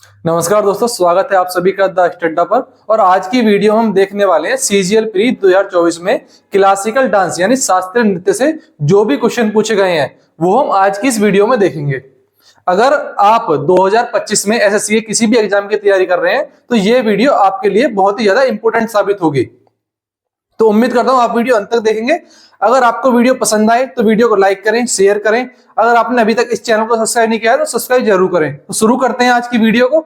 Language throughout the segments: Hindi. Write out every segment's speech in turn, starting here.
नमस्कार दोस्तों, स्वागत है आप सभी का द स्टड्डा पर। और आज की वीडियो हम देखने वाले हैं सीजीएल प्री 2024 में क्लासिकल डांस यानी शास्त्रीय नृत्य से जो भी क्वेश्चन पूछे गए हैं वो हम आज की इस वीडियो में देखेंगे। अगर आप 2025 में एसएससी के किसी भी एग्जाम की तैयारी कर रहे हैं तो ये वीडियो आपके लिए बहुत ही ज्यादा इंपॉर्टेंट साबित होगी। तो उम्मीद करता हूं आप वीडियो अंत तक देखेंगे। अगर आपको वीडियो पसंद आए तो वीडियो को लाइक करें, शेयर करें। अगर आपने अभी तक इस चैनल को सब्सक्राइब नहीं किया है तो सब्सक्राइब जरूर करें। तो शुरू करते हैं आज की वीडियो को।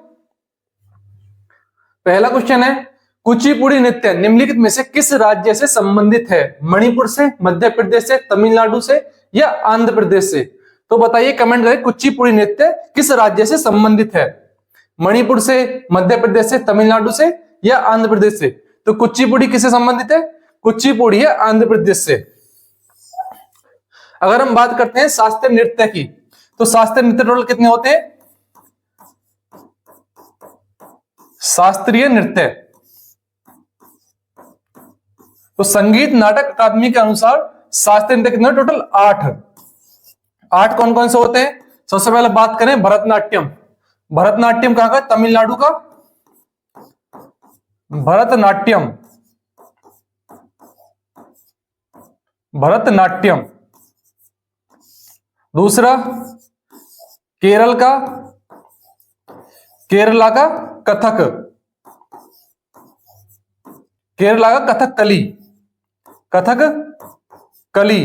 पहला क्वेश्चन है, कुचिपुड़ी नृत्य निम्नलिखित में से किस राज्य से संबंधित है? मणिपुर से, मध्य प्रदेश से, तमिलनाडु से या आंध्र प्रदेश से? तो बताइए, कमेंट करें कुचिपुड़ी नृत्य किस राज्य से संबंधित है? मणिपुर से, मध्य प्रदेश से, तमिलनाडु से या आंध्र प्रदेश से? तो कुचिपुड़ी किससे संबंधित है? कुचिपुड़ी है आंध्र प्रदेश से। अगर हम बात करते हैं शास्त्रीय नृत्य की, तो शास्त्रीय नृत्य टोटल कितने होते हैं? शास्त्रीय नृत्य तो संगीत नाटक अकादमी के अनुसार शास्त्रीय नृत्य कितने? टोटल 8 कौन कौन से होते हैं? सबसे पहले बात करें भरतनाट्यम। भरतनाट्यम कहां का? तमिलनाडु का भरतनाट्यम। भरतनाट्यम। दूसरा केरल का, केरला का कथक। केरला का कथकली। कथकली।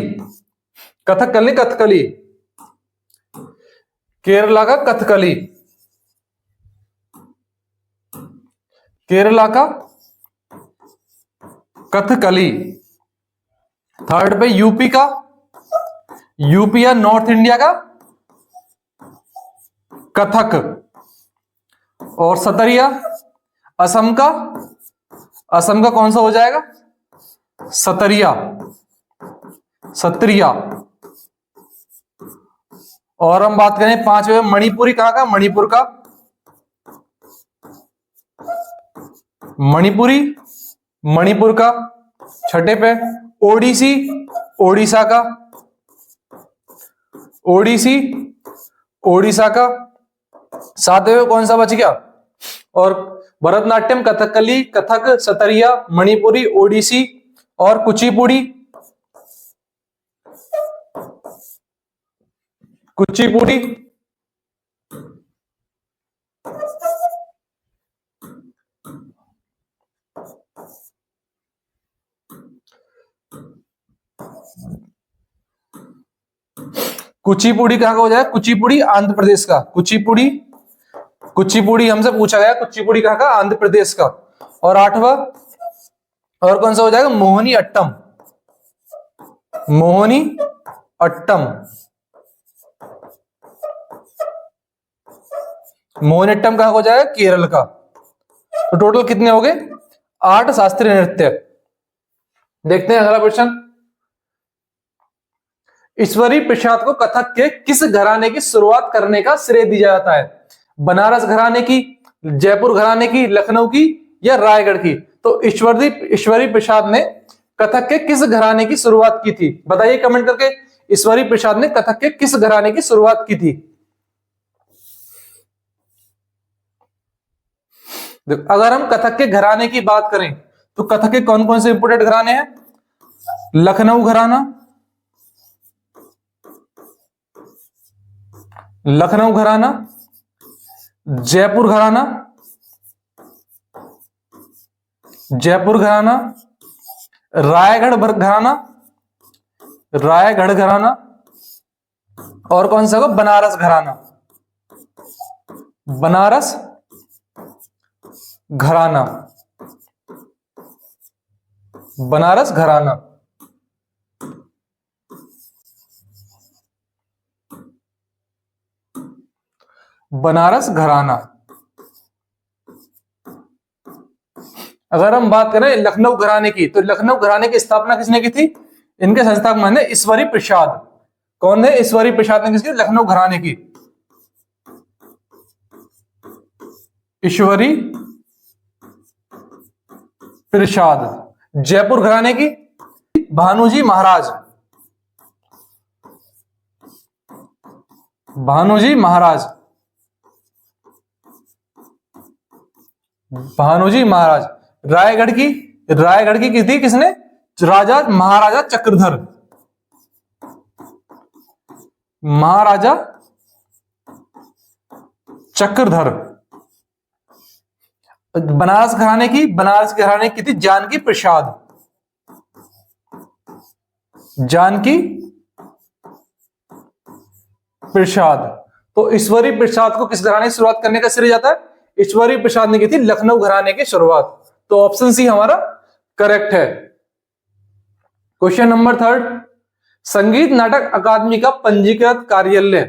कथकली कथकली। केरला का कथकली। केरला का कथकली। थर्ड पे यूपी का, यूपी या नॉर्थ इंडिया का कथक। और सतरिया असम का, असम का कौन सा हो जाएगा? सतरिया, सत्रिया। और हम बात करें पांचवे, मणिपुरी कहां का? मणिपुर का मणिपुरी, मणिपुर का। छठे पे ओडिसी, ओडिशा का ओडिसी, ओडिशा का। सातवें कौन सा बच गया? और भरतनाट्यम, कथकली, कथक, सतरिया, मणिपुरी, ओडिसी और कुचिपुड़ी। कुचिपुड़ी। कुचिपुड़ी कहां का हो जाएगा? कुचिपुड़ी आंध्र प्रदेश का। कुचिपुड़ी, कुचिपुड़ी हमसे पूछा गया, कुचिपुड़ी कहां का? आंध्र प्रदेश का। और आठवां और कौन सा हो जाएगा? मोहिनी अट्टम। मोहिनी अट्टम। मोहिनी अट्टम कहां हो जाएगा? केरल का। तो टोटल कितने हो गए? 8 शास्त्रीय नृत्य। देखते हैं अगला क्वेश्चन। ईश्वरी प्रसाद को कथक के किस घराने की शुरुआत करने का श्रेय दिया जाता है? बनारस घराने की, जयपुर घराने की, लखनऊ की या रायगढ़ की? तो ईश्वरी प्रसाद ने कथक के किस घराने की शुरुआत की थी? बताइए कमेंट करके, ईश्वरी प्रसाद ने कथक के किस घराने की शुरुआत की थी? अगर हम कथक के घराने की बात करें तो कथक के कौन कौन से इंपोर्टेंट घराने हैं? लखनऊ घराना, लखनऊ घराना, जयपुर घराना, जयपुर घराना, रायगढ़ घराना, रायगढ़ घराना और कौन सा? बनारस घराना। बनारस घराना। बनारस घराना। बनारस घराना। अगर हम बात करें लखनऊ घराने की, तो लखनऊ घराने की स्थापना किसने की थी? इनके संस्थापक मान ईश्वरी प्रसाद। कौन है? ईश्वरी प्रसाद ने किसकी? लखनऊ घराने की। ईश्वरी प्रसाद। जयपुर घराने की भानुजी महाराज। भानुजी महाराज। भानुजी महाराज। रायगढ़ की की थी किसने? राजा महाराजा चक्रधर। महाराजा चक्रधर। बनारस घराने की थी जानकी प्रसाद। जानकी प्रसाद। तो ईश्वरी प्रसाद को किस घराने की शुरुआत करने का श्रेय जाता है? ईश्वरी प्रसाद ने की थी लखनऊ घराने की शुरुआत। तो ऑप्शन सी हमारा करेक्ट है। क्वेश्चन नंबर 3, संगीत नाटक अकादमी का पंजीकृत कार्यालय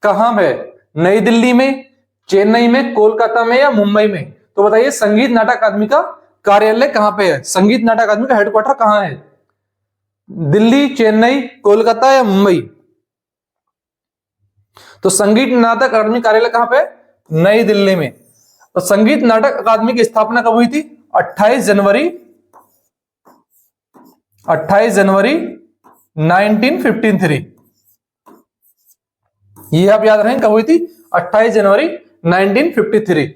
कहां है? नई दिल्ली में, चेन्नई में, कोलकाता में या मुंबई में? तो बताइए संगीत नाटक अकादमी का कार्यालय कहां पे है? संगीत नाटक अकादमी का हेडक्वार्टर कहां है? दिल्ली, चेन्नई, कोलकाता या मुंबई? तो संगीत नाटक अकादमी कार्यालय कहां पे? नई दिल्ली में। तो संगीत नाटक अकादमी की स्थापना कब हुई थी? 28 जनवरी 1953। ये आप याद रखें कब हुई थी? 28 जनवरी 1953।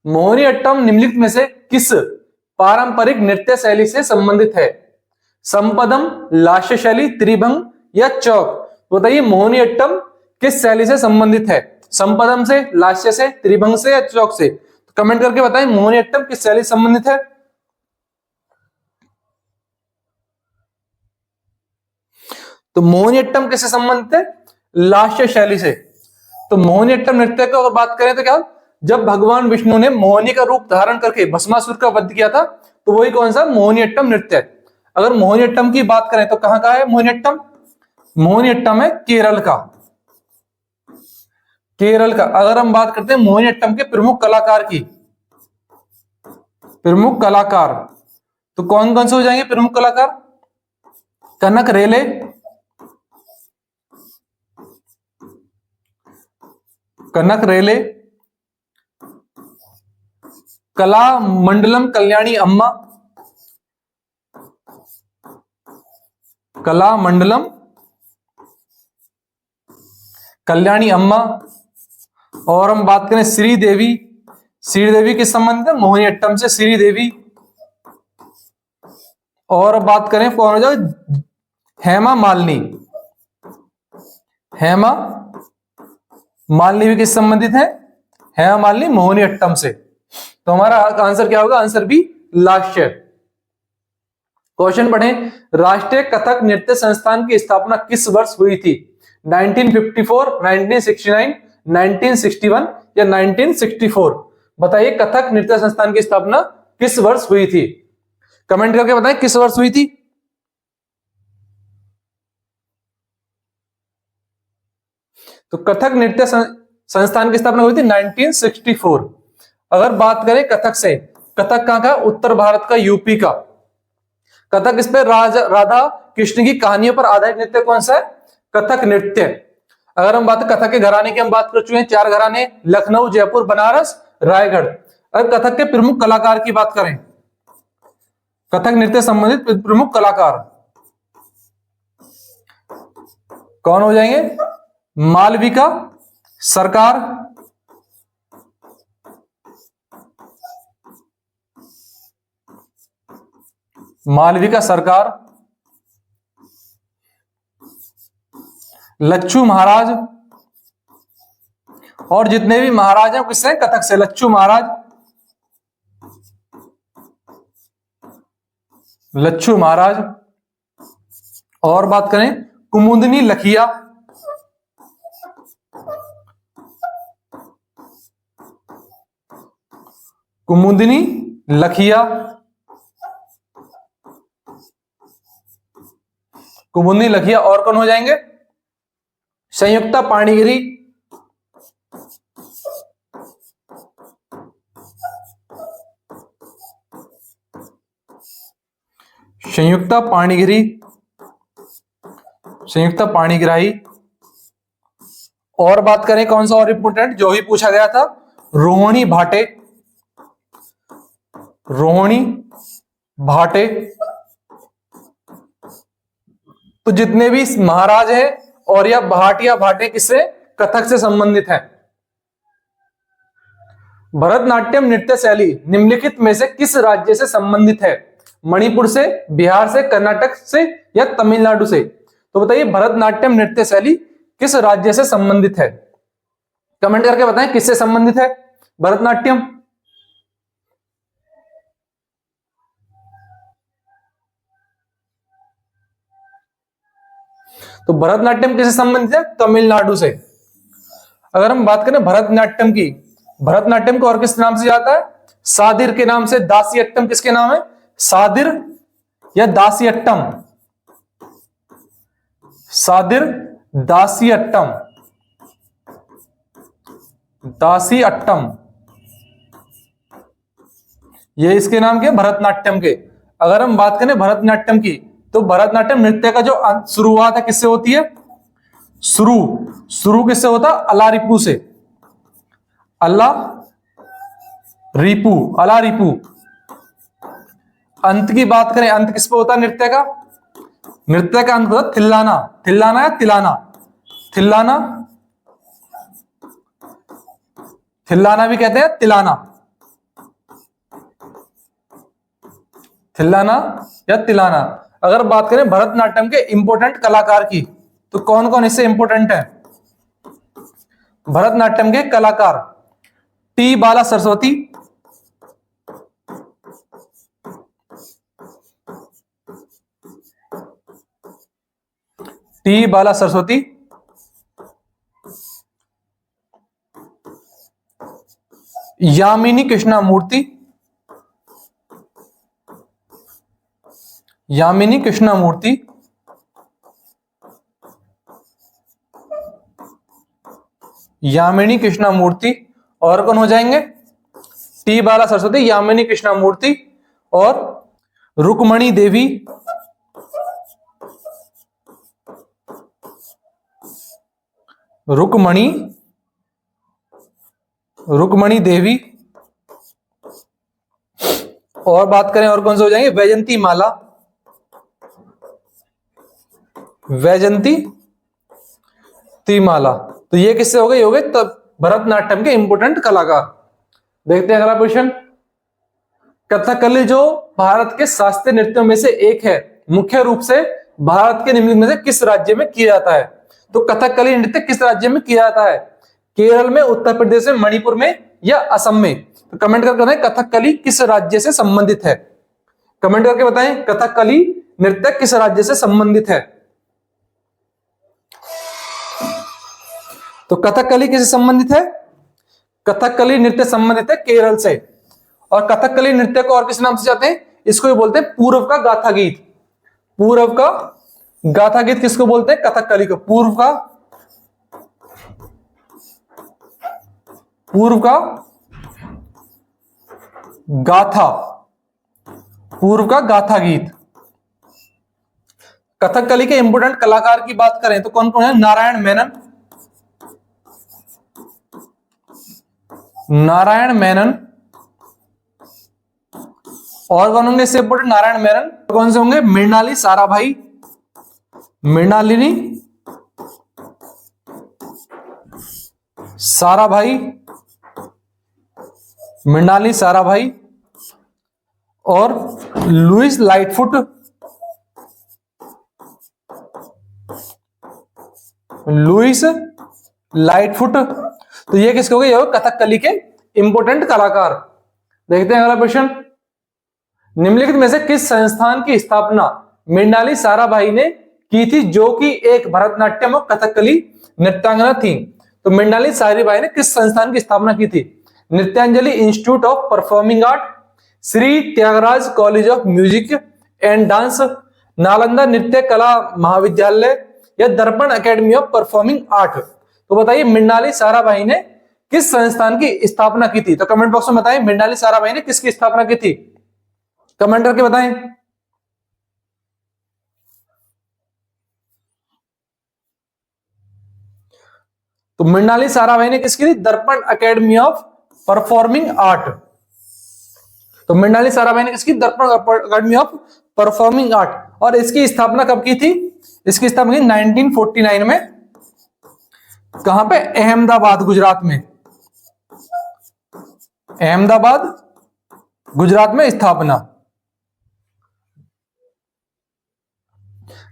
मोहिनीअट्टम निम्नलिखित में से किस पारंपरिक नृत्य शैली से संबंधित है? संपदम, लास्य शैली, त्रिभंग या चौक? बताइए मोहिनीअट्टम किस शैली से संबंधित है? संपदम से, लास्य से, त्रिभंग से या चौक से? तो कमेंट करके बताएं मोहिनीअट्टम किस शैली से संबंधित है। तो मोहिनीअट्टम किससे संबंधित है? लास्य शैली से। तो मोहिनीअट्टम नृत्य की अगर बात करें तो क्या, जब भगवान विष्णु ने मोहिनी का रूप धारण करके भस्मासुर का वध किया था, तो वही कौन सा? मोहिनीअट्टम नृत्य है। अगर मोहिनीअट्टम की बात करें तो कहां का है मोहिनीअट्टम? मोहिनीअट्टम है केरल का। केरल का। अगर हम बात करते हैं मोहिनीअट्टम के प्रमुख कलाकार की, प्रमुख कलाकार, तो कौन कौन से हो जाएंगे प्रमुख कलाकार? कनक रेले, कला मंडलम कल्याणी अम्मा, कला मंडलम कल्याणी अम्मा। और हम बात करें श्रीदेवी, श्रीदेवी किस संबंधित है? मोहिनीअट्टम से श्रीदेवी। और बात करें कौन हो जाए? हेमा मालिनी, हेमा मालिनी भी किस संबंधित है? हेमा मालिनी मोहिनीअट्टम से। तो हमारा आंसर क्या होगा? आंसर बी लास्य। क्वेश्चन पढ़े, राष्ट्रीय कथक नृत्य संस्थान की स्थापना किस वर्ष हुई थी? 1954, 1969, 1961 या 1964? बताइए कथक नृत्य संस्थान की स्थापना किस वर्ष हुई थी? कमेंट करके बताएं किस वर्ष हुई थी। तो कथक नृत्य संस्थान की स्थापना हुई थी 1964। अगर बात करें कथक से, कथक कहां का? उत्तर भारत का, यूपी का। कथक इस पे राधा कृष्ण की कहानियों पर आधारित नृत्य कौन सा है? कथक नृत्य। अगर हम बात कथक के घराने की हम बात कर चुके हैं, 4 घराने, लखनऊ, जयपुर, बनारस, रायगढ़। अगर कथक के प्रमुख कलाकार की बात करें, कथक नृत्य संबंधित प्रमुख कलाकार कौन हो जाएंगे? मालविका सरकार, मालविका सरकार, लच्छू महाराज, और जितने भी महाराज हैं किससे? कथक से, लच्छू महाराज, लच्छू महाराज। और बात करें कुमुदनी लखिया, कुमुदनी लखिया, कुमुदनी लखिया। और कौन हो जाएंगे? संयुक्ता पाणिगिरी, संयुक्ता पाणिगिरी, संयुक्ता पाणिग्राही। और बात करें कौन सा और इंपोर्टेंट जो ही पूछा गया था, रोहिणी भाटे, रोहिणी भाटे। तो जितने भी महाराज हैं और या भाट या भाटे किससे? कथक से संबंधित है। भरतनाट्यम नृत्य शैली निम्नलिखित में से किस राज्य से संबंधित है? मणिपुर से, बिहार से, कर्नाटक से या तमिलनाडु से? तो बताइए भरतनाट्यम नृत्य शैली किस राज्य से संबंधित है? कमेंट करके बताएं किससे संबंधित है भरतनाट्यम। तो भरतनाट्यम किससे संबंधित है? तमिलनाडु से। अगर हम बात करें भरतनाट्यम की, भरतनाट्यम को और किस नाम से जाता है? सादिर के नाम से। दासियट्टम किसके नाम है? सादिर या दासियट्टम? सादिर, दासियट्टम, दासियट्टम, ये इसके नाम के भरतनाट्यम के। अगर हम बात करें भरतनाट्यम की, तो भरतनाट्यम नृत्य का जो शुरुआत है किससे होती है? शुरू किससे होता है? अलारिपू से। अलारिपू। अंत की बात करें, अंत किस पे होता है नृत्य का? नृत्य का अंत होता है थिल्लाना। थिल्लाना या तिलाना? थिल्लाना, थिल्लाना भी कहते हैं, तिलाना, थिल्लाना या तिलाना। अगर बात करें भरतनाट्यम के इंपोर्टेंट कलाकार की, तो कौन कौन इससे इंपोर्टेंट है? भरतनाट्यम के कलाकार टी बाला सरस्वती, टी बाला सरस्वती, यामिनी कृष्णामूर्ति, यामिनी कृष्णामूर्ति, यामिनी कृष्णामूर्ति, और कौन हो जाएंगे? टी बाला सरस्वती, यामिनी कृष्णामूर्ति और रुक्मणी देवी, रुक्मणी देवी। और बात करें और कौन से हो जाएंगे? वैजंती माला, वैजंती माला। तो ये किससे हो गए? हो गए तब भरतनाट्यम के इंपोर्टेंट कलाकार। देखते हैं अगला क्वेश्चन। कथकली जो भारत के शास्त्रीय नृत्यों में से एक है, मुख्य रूप से भारत के निम्नलिखित में से किस राज्य में किया जाता है? तो कथकली नृत्य किस राज्य में किया जाता है? केरल में, उत्तर प्रदेश में, मणिपुर में या असम में? तो कमेंट करके बताएं कथकली किस राज्य से संबंधित है। कमेंट करके बताएं कथकली नृत्य किस राज्य से संबंधित है। तो कथकली किससे संबंधित है? कथकली नृत्य संबंधित है केरल से। और कथकली नृत्य को और किस नाम से जाते हैं? इसको भी बोलते हैं पूर्व का गाथा गीत। पूर्व का गाथा गीत किसको बोलते हैं? कथकली को। पूर्व का गाथा गीत। कथकली के इंपोर्टेंट कलाकार की बात करें तो कौन कौन है? नारायण मेनन, और कौन होंगे इससे इंपोर्टेंट? नारायण मेनन। कौन से होंगे? मृणाली साराभाई, मृणालिनी साराभाई और लुइस लाइटफुट, तो ये किसके हो गए? ये कथकली के इंपोर्टेंट कलाकार। देखते हैं अगला क्वेश्चन। निम्नलिखित में से किस संस्थान की स्थापना मृणाली साराभाई ने की थी, जो कि एक भरतनाट्यम और कथकली नृत्यांगना थी? तो मृणाली साराभाई ने किस संस्थान की स्थापना की थी? Nrityanjali institute of performing art, Shri Tyagaraja college of music and dance, Nalanda Nritya Kala महाविद्यालय या दर्पण एकेडमी ऑफ परफॉर्मिंग आर्ट? तो बताइए मृणाली साराभाई ने किस संस्थान की स्थापना की थी? तो कमेंट बॉक्स में बताएं मृणाली साराभाई ने किसकी स्थापना की थी। कमेंट करके बताएं। तो मृणाली साराभाई ने किसकी थी? दर्पण एकेडमी ऑफ परफॉर्मिंग आर्ट। तो मृणाली साराभाई ने किसकी? दर्पण एकेडमी ऑफ परफॉर्मिंग आर्ट। और इसकी स्थापना कब की थी? इसकी स्थापना 1949 में। कहां पे? अहमदाबाद, गुजरात में। अहमदाबाद, गुजरात में स्थापना।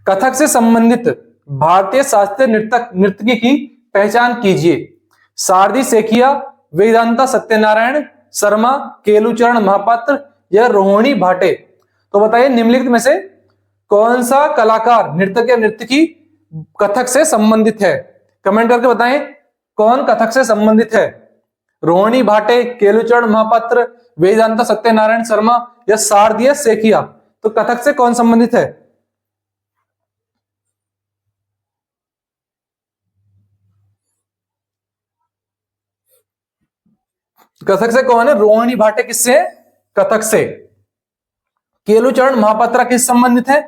कथक से संबंधित भारतीय शास्त्रीय नृत्यकी की पहचान कीजिए। शारदी सेठिया, वेदांता सत्यनारायण शर्मा, केलुचरण महापात्र या रोहिणी भाटे। तो बताइए निम्नलिखित में से कौन सा कलाकार नृत्यक या नृत्यकी कथक से संबंधित है? कमेंट करके बताएं कौन कथक से संबंधित है। रोहिणी भाटे, केलुचरण महापात्र, वेदांता सत्यनारायण शर्मा या शारदीय सेठिया। तो कथक से कौन संबंधित है? कथक से कौन है? रोहिणी भाटे किससे है? कथक से। केलुचरण महापात्रा किस संबंधित है?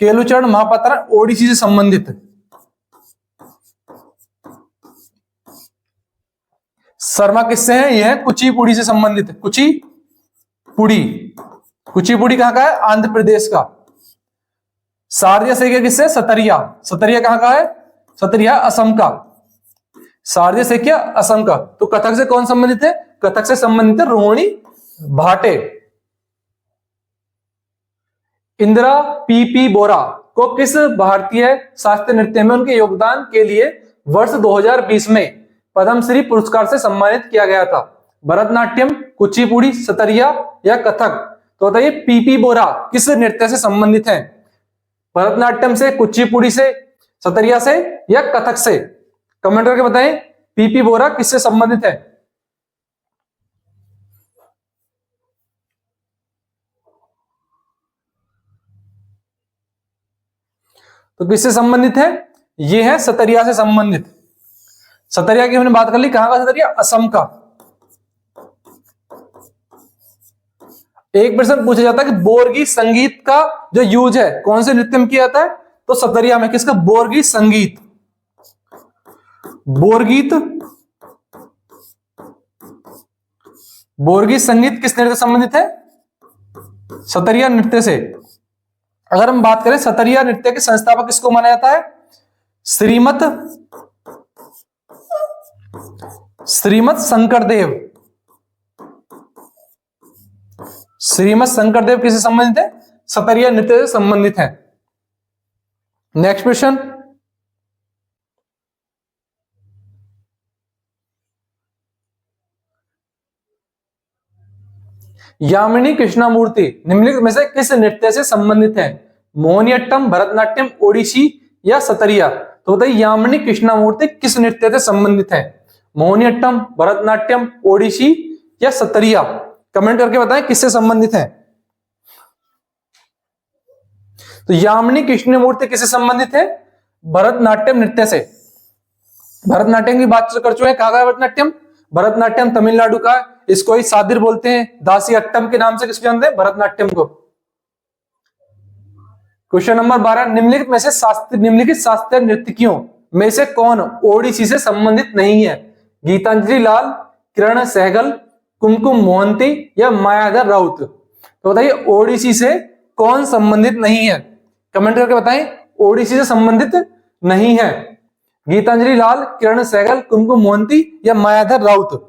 केलुचरण महापात्रा ओडिसी से संबंधित है। शर्मा किससे है? यह कुचिपुड़ी से संबंधित है। कुचिपुड़ी, कुचिपुड़ी कहां का है? आंध्र प्रदेश का। शारदीय सेठिया किससे? सतरिया, सतरिया कहां का है? सतरिया असम का। शारदीय सेठिया असम का। तो कथक से कौन संबंधित है? कथक से संबंधित है रोहिणी भाटे। इंदिरा पी बोरा को किस भारतीय शास्त्रीय नृत्य में उनके योगदान के लिए वर्ष 2020 में पद्मश्री पुरस्कार से सम्मानित किया गया था? भरतनाट्यम, कुचिपुड़ी, सतरिया या कथक? तो बताइए पी बोरा किस नृत्य से संबंधित है? भरतनाट्यम से, कुचिपुड़ी से, सतरिया से या कथक से? कमेंट करके बताएं पी बोरा किससे संबंधित है? तो किससे संबंधित है? ये है सतरिया से संबंधित। सतरिया की हमने बात कर ली, कहां का सतरिया? असम का। एक प्रश्न पूछा जाता है कि बोरगी संगीत का जो यूज है कौन से नृत्य में किया जाता है? तो सतरिया में। किसका? बोरगी संगीत। बोरगीत, बोरगी संगीत किस नृत्य से संबंधित है? सतरिया नृत्य से। अगर हम बात करें सतरिया नृत्य के संस्थापक किसको माना जाता है? श्रीमत शंकरदेव। श्रीमत शंकरदेव किससे संबंधित है? सतरिया नृत्य से संबंधित है। नेक्स्ट क्वेश्चन, यामिनी कृष्णमूर्ति निम्नलिखित में से किस नृत्य से संबंधित है? मोहिनीअट्टम, भरतनाट्यम, ओडिसी या सतरिया? तो बताइए यामिनी कृष्णमूर्ति किस नृत्य से संबंधित है? मोहिनीअट्टम, भरतनाट्यम, ओडिसी या सतरिया? कमेंट करके बताएं किससे संबंधित है। तो यामिनी कृष्णमूर्ति किससे संबंधित है? भरतनाट्यम नृत्य से। भरतनाट्यम की बात कर चुके हैं। कहां का है भरतनाट्यम? भरतनाट्यम तमिलनाडु का। इसको ही सादिर बोलते हैं, दासी अट्टम के नाम से किसको जानते हैं? भरतनाट्यम को। क्वेश्चन नंबर 12, निम्नलिखित शास्त्रीय नर्तकियों में से कौन ओडिसी से संबंधित नहीं है? गीतांजलि लाल, किरण सहगल, कुमकुम मोहंती या मायाधर राउत? तो बताइए ओडिसी से कौन संबंधित नहीं है? कमेंट करके बताएं ओडिसी से संबंधित नहीं है। गीतांजलि लाल, किरण सहगल, कुमकुम मोहंती या मायाधर राउत?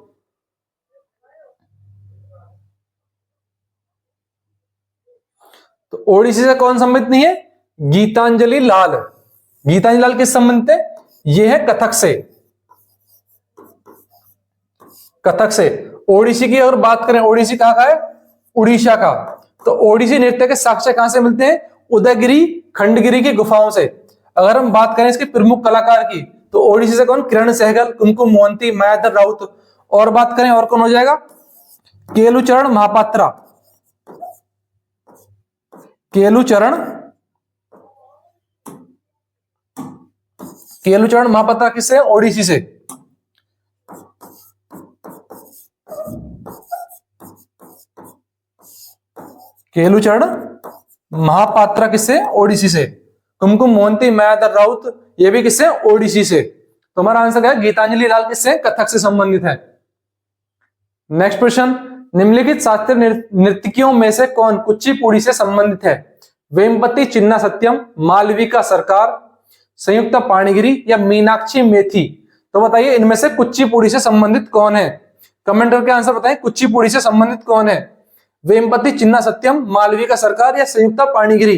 तो ओडिसी से कौन संबंधित नहीं है? गीतांजलि लाल। गीतांजलि लाल किस संबंधित है? यह है कथक से। कथक से। ओडिसी की अगर बात करें, ओडिसी कहां का है? उड़ीसा का। तो ओडिसी नृत्य के साक्ष्य कहां से मिलते हैं? उदयगिरी, खंडगिरी की गुफाओं से। अगर हम बात करें इसके प्रमुख कलाकार की, तो ओडिसी से कौन? किरण सहगल, कुमकुम मोहंती, मायाधर राउत। और बात करें और कौन हो जाएगा? केलुचरण महापात्रा। केलुचरण महापात्रा किससे? ओडिसी से। केलुचरण महापात्रा किससे? ओडिसी से। कुमकुम मोहंती, मायाधर राउत ये भी किससे? ओडिसी से। तो हमारा आंसर क्या है? गीतांजलि लाल किससे? कथक से संबंधित है। नेक्स्ट क्वेश्चन, निम्नलिखित शास्त्रीय नर्तकियों में से कौन कुचिपुड़ी से संबंधित है? वेमपति चिन्ना सत्यम, मालविका सरकार, संयुक्ता पाणिगिरी या मीनाक्षी मेथी? तो बताइए इनमें से कुचिपुड़ी से संबंधित कौन है? कमेंट करके आंसर बताएं। कुचिपुड़ी से संबंधित कौन है? वेम्पति चिन्ना सत्यम, मालविका सरकार या संयुक्ता पाणिग्री?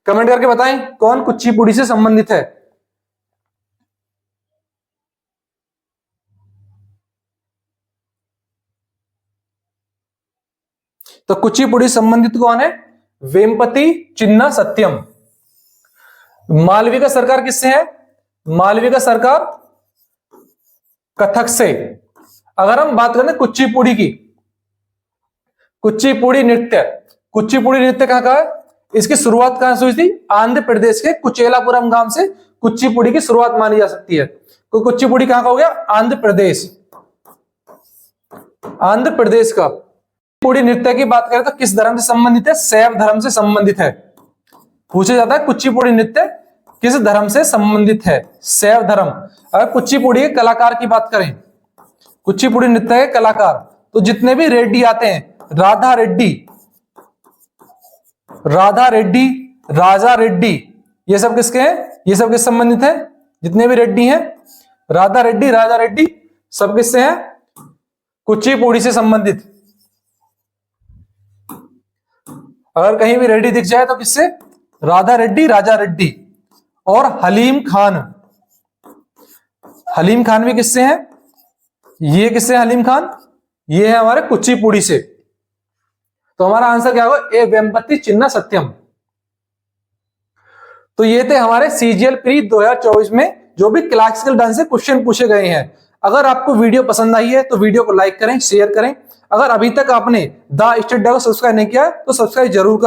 कमेंट करके बताएं कौन कुचिपुड़ी से संबंधित है। तो कुचिपुड़ी संबंधित कौन है? वेम्पति चिन्ना सत्यम। मालविका सरकार किससे है? मालविका सरकार कथक से। अगर हम बात करें कुचिपुड़ी की, कुचिपुड़ी नृत्य, कुचिपुड़ी नृत्य कहां का है? इसकी शुरुआत कहां से हुई थी? आंध्र प्रदेश के कुचेलापुरम गांव से कुचिपुड़ी की शुरुआत मानी जा सकती है। तो कुचिपुड़ी कहां का हो गया? आंध्र प्रदेश, आंध्र प्रदेश का। कुचिपुड़ी नृत्य की बात करें तो किस धर्म से संबंधित है? शैव धर्म से संबंधित है। पूछा जाता है कुचिपुड़ी नृत्य किस धर्म से संबंधित है? शैव धर्म। अगर कुचिपुड़ी के कलाकार की बात करें, कुचिपुड़ी नृत्य के कलाकार, तो जितने भी रेड्डी आते हैं, राधा रेड्डी, राधा रेड्डी, राजा रेड्डी, ये सब किसके हैं? ये सब किस संबंधित है? जितने भी रेड्डी हैं, राधा रेड्डी, राजा रेड्डी, सब किससे हैं? कुचिपुड़ी से संबंधित। अगर कहीं भी रेड्डी दिख जाए तो किससे? राधा रेड्डी, राजा रेड्डी। और हलीम खान, हलीम खान भी किससे हैं? ये किससे? हलीम खान, ये है हमारे कुचिपुड़ी से। तो हमारा आंसर क्या होगा? ए वेम्पति चिन्ना सत्यम। तो ये थे हमारे सीजीएल प्री 2024 में जो भी क्लासिकल डांस से क्वेश्चन पूछे गए हैं। अगर आपको वीडियो पसंद आई है तो वीडियो को लाइक करें, शेयर करें। अगर अभी तक आपने द स्टडी को सब्सक्राइब नहीं किया तो सब्सक्राइब जरूर करें।